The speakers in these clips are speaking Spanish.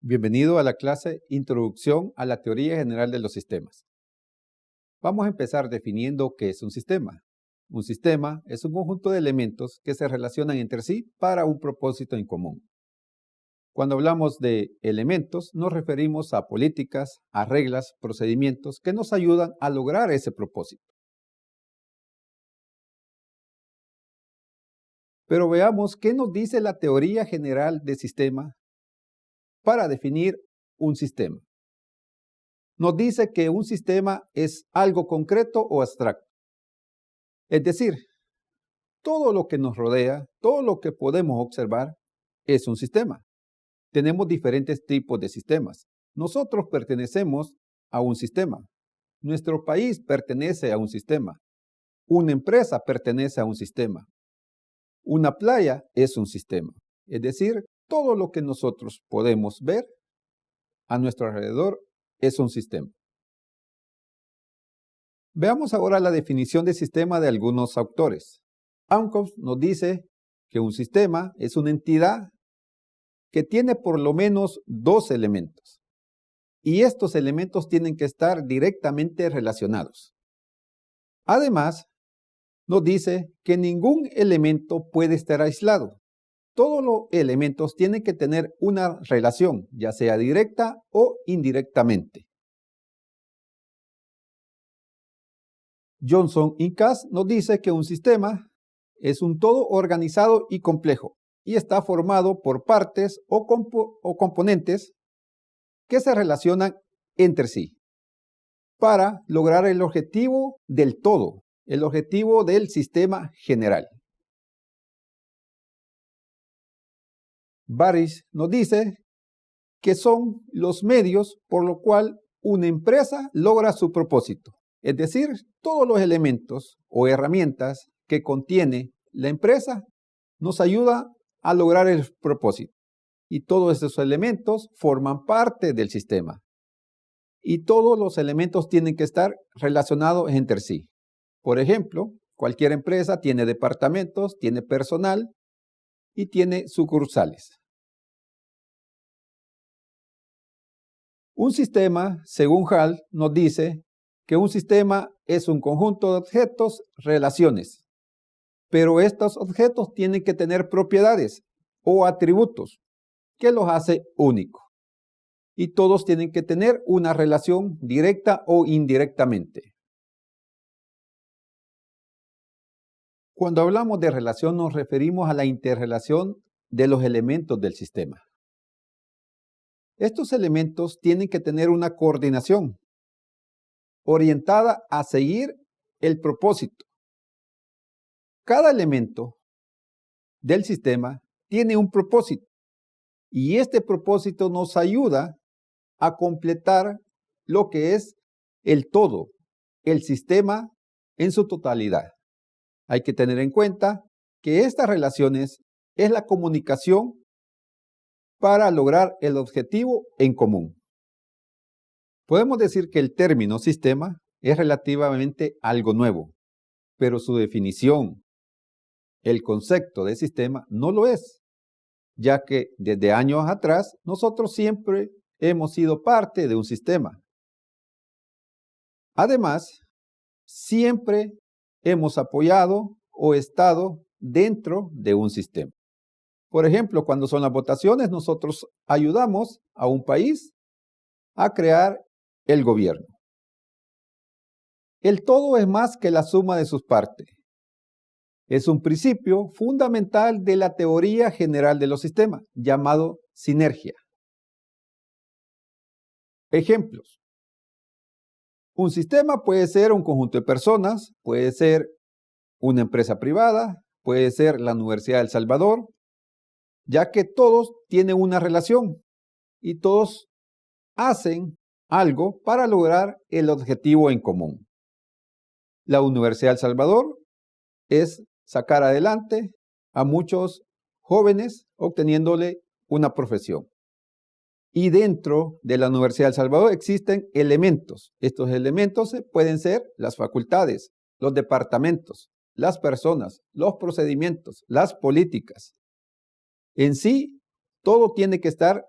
Bienvenido a la clase Introducción a la Teoría General de los Sistemas. Vamos a empezar definiendo qué es un sistema. Un sistema es un conjunto de elementos que se relacionan entre sí para un propósito en común. Cuando hablamos de elementos, nos referimos a políticas, a reglas, procedimientos que nos ayudan a lograr ese propósito. Pero veamos qué nos dice la teoría general de sistema para definir un sistema. Nos dice que un sistema es algo concreto o abstracto. Es decir, todo lo que nos rodea, todo lo que podemos observar, es un sistema. Tenemos diferentes tipos de sistemas. Nosotros pertenecemos a un sistema. Nuestro país pertenece a un sistema. Una empresa pertenece a un sistema. Una playa es un sistema. Es decir, todo lo que nosotros podemos ver a nuestro alrededor es un sistema. Veamos ahora la definición de sistema de algunos autores. Ankoff nos dice que un sistema es una entidad que tiene por lo menos dos elementos. Y estos elementos tienen que estar directamente relacionados. Además, nos dice que ningún elemento puede estar aislado. Todos los elementos tienen que tener una relación, ya sea directa o indirectamente. Johnson y Cass nos dice que un sistema es un todo organizado y complejo y está formado por partes o componentes que se relacionan entre sí para lograr el objetivo del todo, el objetivo del sistema general. Barish nos dice que son los medios por lo cual una empresa logra su propósito. Es decir, todos los elementos o herramientas que contiene la empresa nos ayuda a lograr el propósito. Y todos esos elementos forman parte del sistema. Y todos los elementos tienen que estar relacionados entre sí. Por ejemplo, cualquier empresa tiene departamentos, tiene personal y tiene sucursales. Un sistema, según Hall, nos dice que un sistema es un conjunto de objetos, relaciones. Pero estos objetos tienen que tener propiedades o atributos que los hace únicos. Y todos tienen que tener una relación directa o indirectamente. Cuando hablamos de relación nos referimos a la interrelación de los elementos del sistema. Estos elementos tienen que tener una coordinación orientada a seguir el propósito. Cada elemento del sistema tiene un propósito y este propósito nos ayuda a completar lo que es el todo, el sistema en su totalidad. Hay que tener en cuenta que estas relaciones es la comunicación para lograr el objetivo en común. Podemos decir que el término sistema es relativamente algo nuevo, pero su definición, el concepto de sistema, no lo es, ya que desde años atrás nosotros siempre hemos sido parte de un sistema. Además, siempre hemos apoyado o estado dentro de un sistema. Por ejemplo, cuando son las votaciones, nosotros ayudamos a un país a crear el gobierno. El todo es más que la suma de sus partes. Es un principio fundamental de la teoría general de los sistemas, llamado sinergia. Ejemplos. Un sistema puede ser un conjunto de personas, puede ser una empresa privada, puede ser la Universidad de El Salvador, ya que todos tienen una relación y todos hacen algo para lograr el objetivo en común. La Universidad de El Salvador es sacar adelante a muchos jóvenes obteniéndole una profesión. Y dentro de la Universidad de El Salvador existen elementos. Estos elementos pueden ser las facultades, los departamentos, las personas, los procedimientos, las políticas. En sí, todo tiene que estar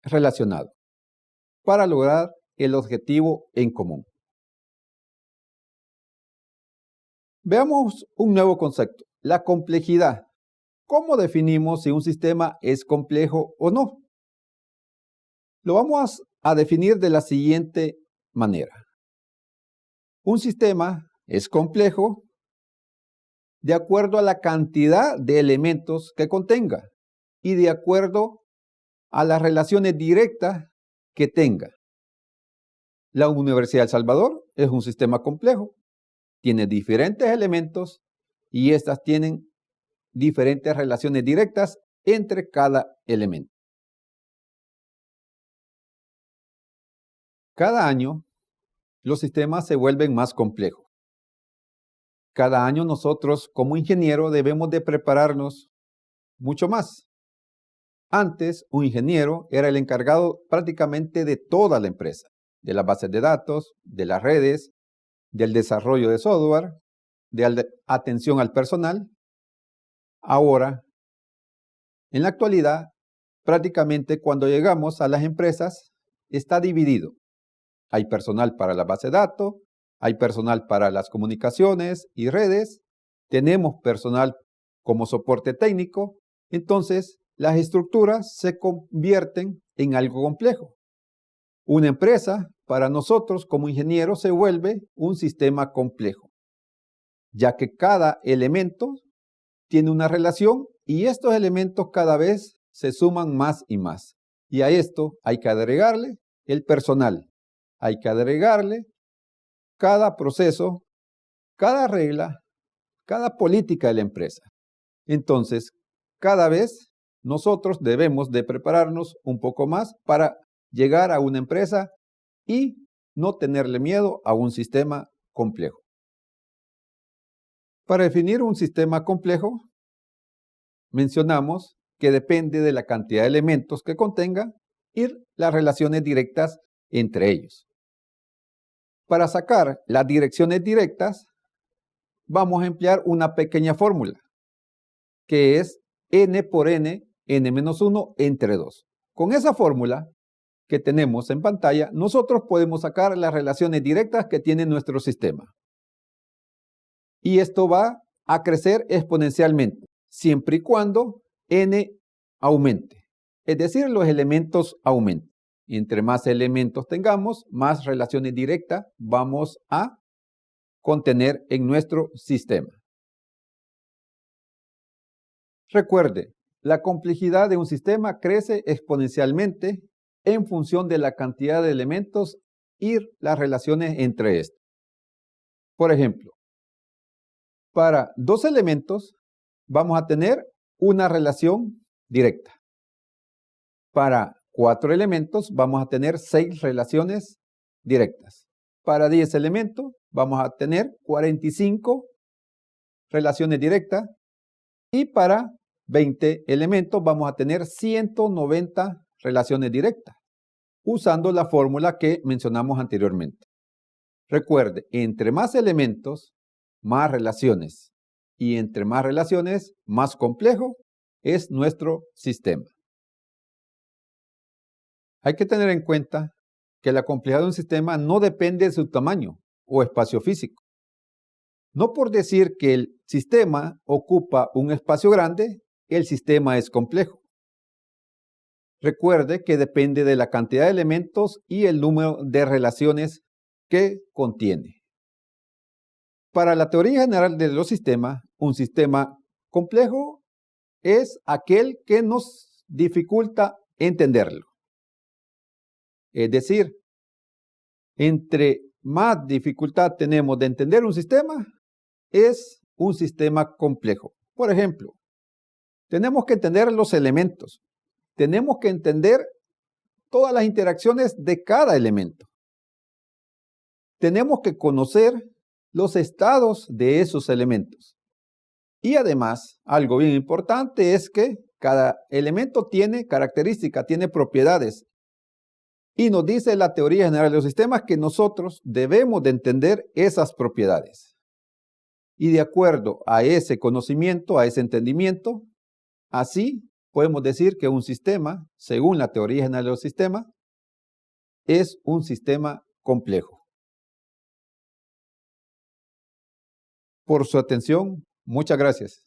relacionado para lograr el objetivo en común. Veamos un nuevo concepto, la complejidad. ¿Cómo definimos si un sistema es complejo o no? Lo vamos a definir de la siguiente manera. Un sistema es complejo de acuerdo a la cantidad de elementos que contenga y de acuerdo a las relaciones directas que tenga. La Universidad de El Salvador es un sistema complejo. Tiene diferentes elementos y estas tienen diferentes relaciones directas entre cada elemento. Cada año, los sistemas se vuelven más complejos. Cada año nosotros, como ingenieros, debemos de prepararnos mucho más. Antes, un ingeniero era el encargado prácticamente de toda la empresa, de las bases de datos, de las redes, del desarrollo de software, de atención al personal. Ahora, en la actualidad, prácticamente cuando llegamos a las empresas, está dividido. Hay personal para la base de datos, hay personal para las comunicaciones y redes, tenemos personal como soporte técnico, entonces las estructuras se convierten en algo complejo. Una empresa, para nosotros como ingenieros, se vuelve un sistema complejo, ya que cada elemento tiene una relación y estos elementos cada vez se suman más y más. Y a esto hay que agregarle el personal, hay que agregarle cada proceso, cada regla, cada política de la empresa. Entonces, cada vez nosotros debemos de prepararnos un poco más para llegar a una empresa y no tenerle miedo a un sistema complejo. Para definir un sistema complejo, mencionamos que depende de la cantidad de elementos que contenga y las relaciones directas entre ellos. Para sacar las direcciones directas, vamos a emplear una pequeña fórmula, que es n por n, n-1 entre 2. Con esa fórmula que tenemos en pantalla, nosotros podemos sacar las relaciones directas que tiene nuestro sistema. Y esto va a crecer exponencialmente, siempre y cuando n aumente. Es decir, los elementos aumentan. Entre más elementos tengamos, más relaciones directas vamos a contener en nuestro sistema. Recuerde, la complejidad de un sistema crece exponencialmente en función de la cantidad de elementos y las relaciones entre estos. Por ejemplo, para 2 elementos vamos a tener una relación directa. Para 4 elementos vamos a tener 6 relaciones directas. Para 10 elementos vamos a tener 45 relaciones directas. Y para 20 elementos vamos a tener 190 relaciones directas, usando la fórmula que mencionamos anteriormente. Recuerde, entre más elementos, más relaciones. Y entre más relaciones, más complejo es nuestro sistema. Hay que tener en cuenta que la complejidad de un sistema no depende de su tamaño o espacio físico. No por decir que el sistema ocupa un espacio grande, el sistema es complejo. Recuerde que depende de la cantidad de elementos y el número de relaciones que contiene. Para la teoría general de los sistemas, un sistema complejo es aquel que nos dificulta entenderlo. Es decir, entre más dificultad tenemos de entender un sistema, es un sistema complejo. Por ejemplo, tenemos que entender los elementos. Tenemos que entender todas las interacciones de cada elemento. Tenemos que conocer los estados de esos elementos. Y además, algo bien importante es que cada elemento tiene características, tiene propiedades. Y nos dice la teoría general de los sistemas que nosotros debemos de entender esas propiedades. Y de acuerdo a ese conocimiento, a ese entendimiento, así podemos decir que un sistema, según la teoría general de los sistemas, es un sistema complejo. Por su atención, muchas gracias.